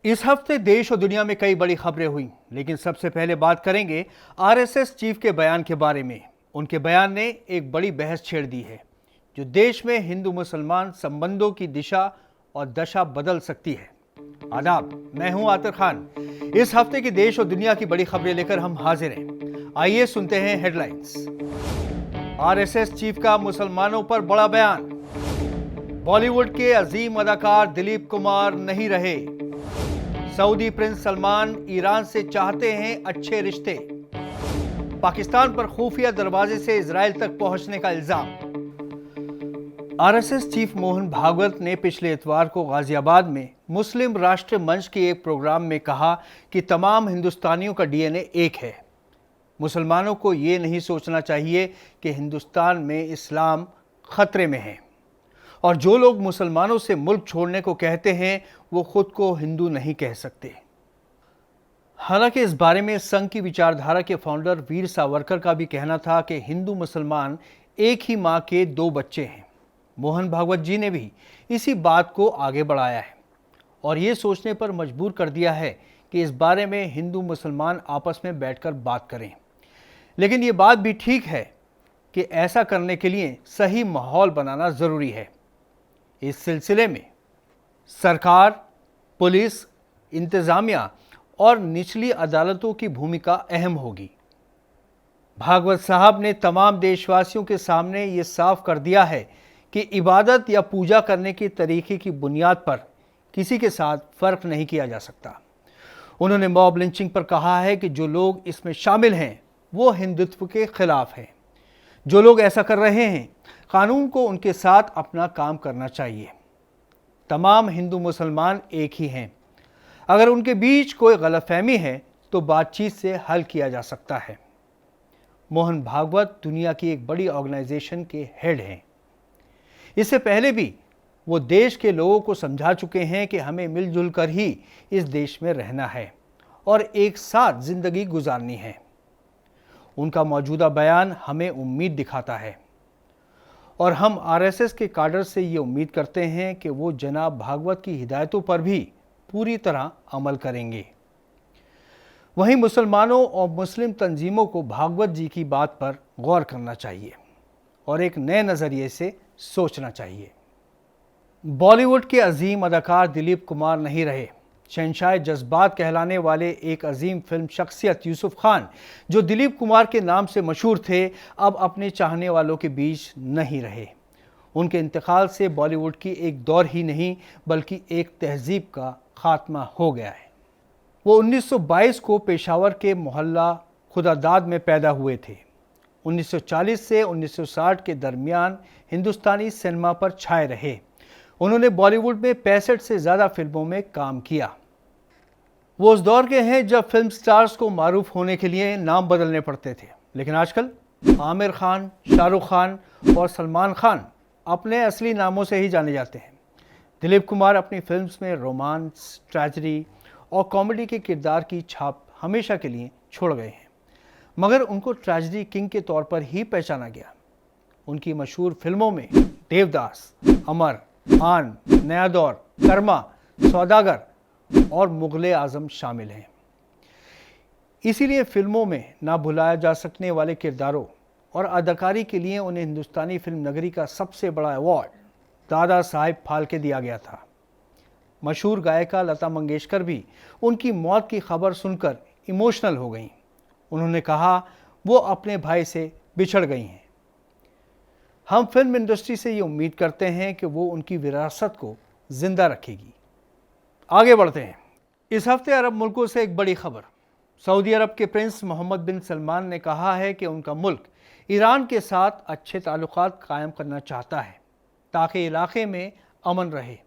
इस हफ्ते देश और दुनिया में कई बड़ी खबरें हुई, लेकिन सबसे पहले बात करेंगे आरएसएस चीफ के बयान के बारे में। उनके बयान ने एक बड़ी बहस छेड़ दी है, जो देश में हिंदू मुसलमान संबंधों की दिशा और दशा बदल सकती है। आदाब, मैं हूं आतिर खान। इस हफ्ते की देश और दुनिया की बड़ी खबरें लेकर हम हाजिर हैं। आइए सुनते हैं हेडलाइंस। आरएसएस चीफ का मुसलमानों पर बड़ा बयान। बॉलीवुड के अजीम अदाकार दिलीप कुमार नहीं रहे। सऊदी प्रिंस सलमान ईरान से चाहते हैं अच्छे रिश्ते। पाकिस्तान पर खुफिया दरवाजे से इजराइल तक पहुंचने का इल्जाम। आरएसएस चीफ मोहन भागवत ने पिछले इतवार को गाजियाबाद में मुस्लिम राष्ट्र मंच के एक प्रोग्राम में कहा कि तमाम हिंदुस्तानियों का डीएनए एक है। मुसलमानों को ये नहीं सोचना चाहिए कि हिंदुस्तान में इस्लाम खतरे में है, और जो लोग मुसलमानों से मुल्क छोड़ने को कहते हैं वो खुद को हिंदू नहीं कह सकते। हालांकि इस बारे में संघ की विचारधारा के फाउंडर वीर सावरकर का भी कहना था कि हिंदू मुसलमान एक ही मां के दो बच्चे हैं। मोहन भागवत जी ने भी इसी बात को आगे बढ़ाया है और ये सोचने पर मजबूर कर दिया है कि इस बारे में हिंदू मुसलमान आपस में बैठकर बात करें। लेकिन ये बात भी ठीक है कि ऐसा करने के लिए सही माहौल बनाना ज़रूरी है। इस सिलसिले में सरकार, पुलिस, इंतज़ामिया और निचली अदालतों की भूमिका अहम होगी। भागवत साहब ने तमाम देशवासियों के सामने ये साफ कर दिया है कि इबादत या पूजा करने के तरीके की बुनियाद पर किसी के साथ फ़र्क नहीं किया जा सकता। उन्होंने मॉब लिंचिंग पर कहा है कि जो लोग इसमें शामिल हैं वो हिंदुत्व के खिलाफ हैं। जो लोग ऐसा कर रहे हैं, कानून को उनके साथ अपना काम करना चाहिए। तमाम हिंदू मुसलमान एक ही हैं। अगर उनके बीच कोई गलतफहमी है तो बातचीत से हल किया जा सकता है। मोहन भागवत दुनिया की एक बड़ी ऑर्गेनाइजेशन के हेड हैं। इससे पहले भी वो देश के लोगों को समझा चुके हैं कि हमें मिलजुल कर ही इस देश में रहना है और एक साथ जिंदगी गुजारनी है। उनका मौजूदा बयान हमें उम्मीद दिखाता है और हम आरएसएस के काडर से ये उम्मीद करते हैं कि वो जनाब भागवत की हिदायतों पर भी पूरी तरह अमल करेंगे। वहीं मुसलमानों और मुस्लिम तंजीमों को भागवत जी की बात पर गौर करना चाहिए और एक नए नज़रिए से सोचना चाहिए। बॉलीवुड के अजीम अदाकार दिलीप कुमार नहीं रहे। शहंशाह जज्बात कहलाने वाले एक अजीम फिल्म शख्सियत यूसुफ खान, जो दिलीप कुमार के नाम से मशहूर थे, अब अपने चाहने वालों के बीच नहीं रहे। उनके इंतकाल से बॉलीवुड की एक दौर ही नहीं बल्कि एक तहजीब का खात्मा हो गया है। वो 1922 को पेशावर के मोहल्ला खुदादाद में पैदा हुए थे। 1940 से 1960 के दरमियान हिंदुस्तानी सिनेमा पर छाए रहे। उन्होंने बॉलीवुड में 65 से ज़्यादा फिल्मों में काम किया। वो उस दौर के हैं जब फिल्म स्टार्स को मारूफ होने के लिए नाम बदलने पड़ते थे, लेकिन आजकल आमिर खान, शाहरुख खान और सलमान खान अपने असली नामों से ही जाने जाते हैं। दिलीप कुमार अपनी फिल्म्स में रोमांस, ट्रेजेडी और कॉमेडी के किरदार की छाप हमेशा के लिए छोड़ गए हैं, मगर उनको ट्रेजेडी किंग के तौर पर ही पहचाना गया। उनकी मशहूर फिल्मों में देवदास, अमर, आन, नया दौर, कर्मा, सौदागर और मुगले आजम शामिल हैं। इसीलिए फिल्मों में ना भुलाया जा सकने वाले किरदारों और अदाकारी के लिए उन्हें हिंदुस्तानी फिल्म नगरी का सबसे बड़ा अवार्ड दादा साहिब फाल्के दिया गया था। मशहूर गायिका लता मंगेशकर भी उनकी मौत की खबर सुनकर इमोशनल हो गईं। उन्होंने कहा वो अपने भाई से बिछड़ गई हैं। हम फिल्म इंडस्ट्री से ये उम्मीद करते हैं कि वो उनकी विरासत को जिंदा रखेगी। आगे बढ़ते हैं। इस हफ्ते अरब मुल्कों से एक बड़ी खबर। सऊदी अरब के प्रिंस मोहम्मद बिन सलमान ने कहा है कि उनका मुल्क ईरान के साथ अच्छे ताल्लुकात कायम करना चाहता है ताकि इलाके में अमन रहे।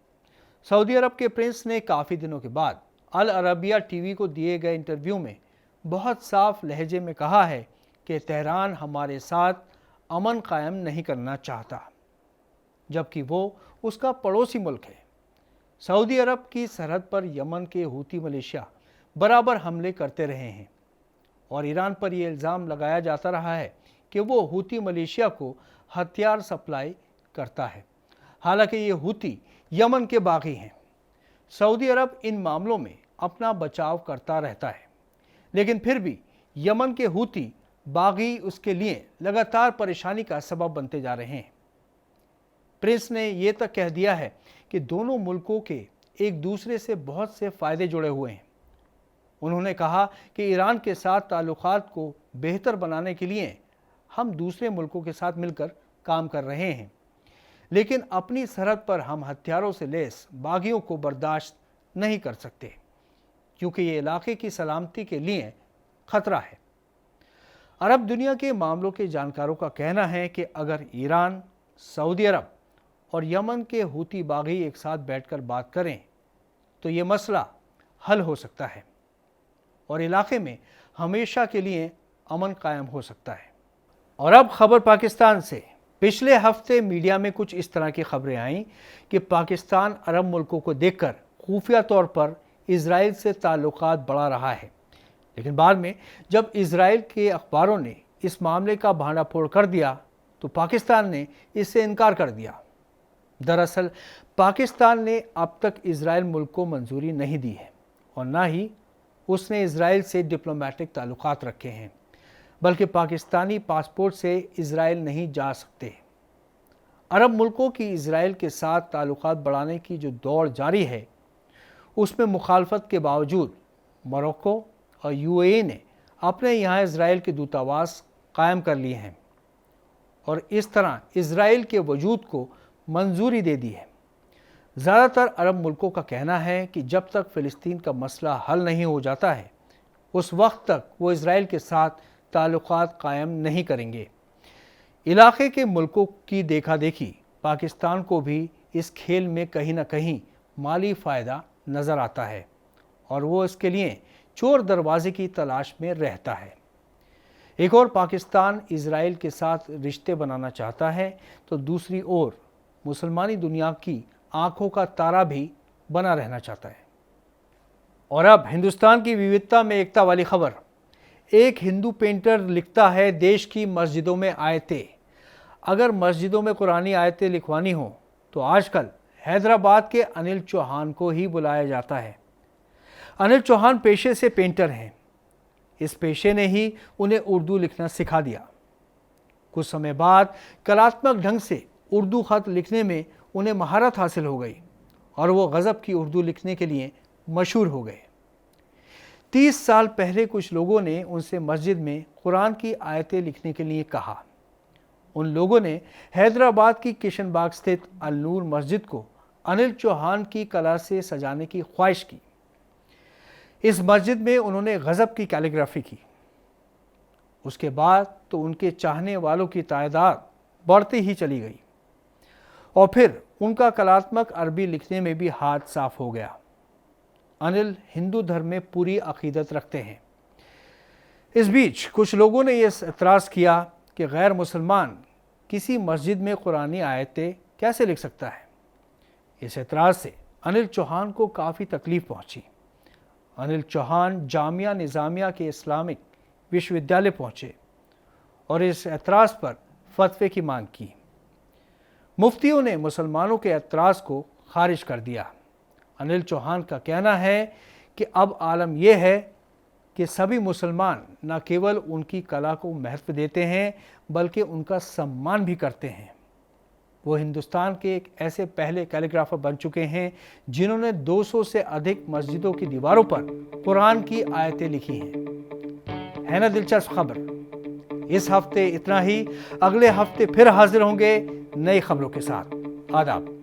सऊदी अरब के प्रिंस ने काफ़ी दिनों के बाद अल अरबिया टीवी को दिए गए इंटरव्यू में बहुत साफ लहजे में कहा है कि तेहरान हमारे साथ अमन कायम नहीं करना चाहता, जबकि वो उसका पड़ोसी मुल्क है। सऊदी अरब की सरहद पर यमन के हूती मलेशिया बराबर हमले करते रहे हैं और ईरान पर यह इल्ज़ाम लगाया जाता रहा है कि वो हूती मलेशिया को हथियार सप्लाई करता है। हालांकि ये हूती यमन के बागी हैं। सऊदी अरब इन मामलों में अपना बचाव करता रहता है, लेकिन फिर भी यमन के हूती बागी उसके लिए लगातार परेशानी का सबब बनते जा रहे हैं। प्रेस ने यह तक कह दिया है कि दोनों मुल्कों के एक दूसरे से बहुत से फायदे जुड़े हुए हैं। उन्होंने कहा कि ईरान के साथ ताल्लुकात को बेहतर बनाने के लिए हम दूसरे मुल्कों के साथ मिलकर काम कर रहे हैं, लेकिन अपनी सरहद पर हम हथियारों से लैस बागियों को बर्दाश्त नहीं कर सकते, क्योंकि ये इलाके की सलामती के लिए खतरा है। अरब दुनिया के मामलों के जानकारों का कहना है कि अगर ईरान, सऊदी अरब और यमन के हूती बागी एक साथ बैठकर बात करें तो ये मसला हल हो सकता है और इलाके में हमेशा के लिए अमन कायम हो सकता है। और अब खबर पाकिस्तान से। पिछले हफ्ते मीडिया में कुछ इस तरह की खबरें आईं कि पाकिस्तान अरब मुल्कों को देखकर खुफिया तौर पर इजराइल से ताल्लुकात बढ़ा रहा है, लेकिन बाद में जब इजराइल के अखबारों ने इस मामले का भांडाफोड़ कर दिया तो पाकिस्तान ने इससे इनकार कर दिया। दरअसल पाकिस्तान ने अब तक इजराइल मुल्क को मंजूरी नहीं दी है और ना ही उसने इजराइल से डिप्लोमेटिक ताल्लुकात रखे हैं, बल्कि पाकिस्तानी पासपोर्ट से इजराइल नहीं जा सकते। अरब मुल्कों की इजराइल के साथ ताल्लुकात बढ़ाने की जो दौड़ जारी है, उसमें मुखालफत के बावजूद मोरक्को और यूएई ने अपने यहाँ इजराइल के दूतावास कायम कर लिए हैं और इस तरह इजराइल के वजूद को मंजूरी दे दी है। ज़्यादातर अरब मुल्कों का कहना है कि जब तक फ़िलिस्तीन का मसला हल नहीं हो जाता है, उस वक्त तक वो इजराइल के साथ ताल्लुकात कायम नहीं करेंगे। इलाके के मुल्कों की देखा देखी पाकिस्तान को भी इस खेल में कहीं ना कहीं माली फ़ायदा नज़र आता है और वो इसके लिए चोर दरवाजे की तलाश में रहता है। एक और पाकिस्तान इजराइल के साथ रिश्ते बनाना चाहता है तो दूसरी ओर मुसलमानी दुनिया की आंखों का तारा भी बना रहना चाहता है। और अब हिंदुस्तान की विविधता में एकता वाली खबर। एक हिंदू पेंटर लिखता है, देश की मस्जिदों में आयतें। अगर मस्जिदों में कुरानी आयतें लिखवानी हो तो आजकल हैदराबाद के अनिल चौहान को ही बुलाया जाता है। अनिल चौहान पेशे से पेंटर हैं। इस पेशे ने ही उन्हें उर्दू लिखना सिखा दिया। कुछ समय बाद कलात्मक ढंग से उर्दू खत लिखने में उन्हें महारत हासिल हो गई और वो गज़ब की उर्दू लिखने के लिए मशहूर हो गए। 30 साल पहले कुछ लोगों ने उनसे मस्जिद में कुरान की आयतें लिखने के लिए कहा। उन लोगों ने हैदराबाद की किशन बाग स्थित अल नूर मस्जिद को अनिल चौहान की कला से सजाने की ख्वाहिश की। इस मस्जिद में उन्होंने गज़ब की कैलीग्राफी की। उसके बाद तो उनके चाहने वालों की तादाद बढ़ती ही चली गई और फिर उनका कलात्मक अरबी लिखने में भी हाथ साफ हो गया। अनिल हिंदू धर्म में पूरी अकीदत रखते हैं। इस बीच कुछ लोगों ने यह एतराज़ किया कि गैर मुसलमान किसी मस्जिद में कुरानी आयतें कैसे लिख सकता है। इस एतराज़ से अनिल चौहान को काफ़ी तकलीफ़ पहुंची। अनिल चौहान जामिया निज़ामिया के इस्लामिक विश्वविद्यालय पहुंचे और इस एतराज़ पर फतवे की मांग की। मुफ्तियों ने मुसलमानों के एतराज़ को खारिज कर दिया। अनिल चौहान का कहना है कि अब आलम यह है कि सभी मुसलमान न केवल उनकी कला को महत्व देते हैं बल्कि उनका सम्मान भी करते हैं। वो हिंदुस्तान के एक ऐसे पहले कैलीग्राफर बन चुके हैं जिन्होंने 200 से अधिक मस्जिदों की दीवारों पर कुरान की आयतें लिखी हैं। है ना दिलचस्प खबर। इस हफ्ते इतना ही। अगले हफ्ते फिर हाजिर होंगे नई खबरों के साथ। आदाब।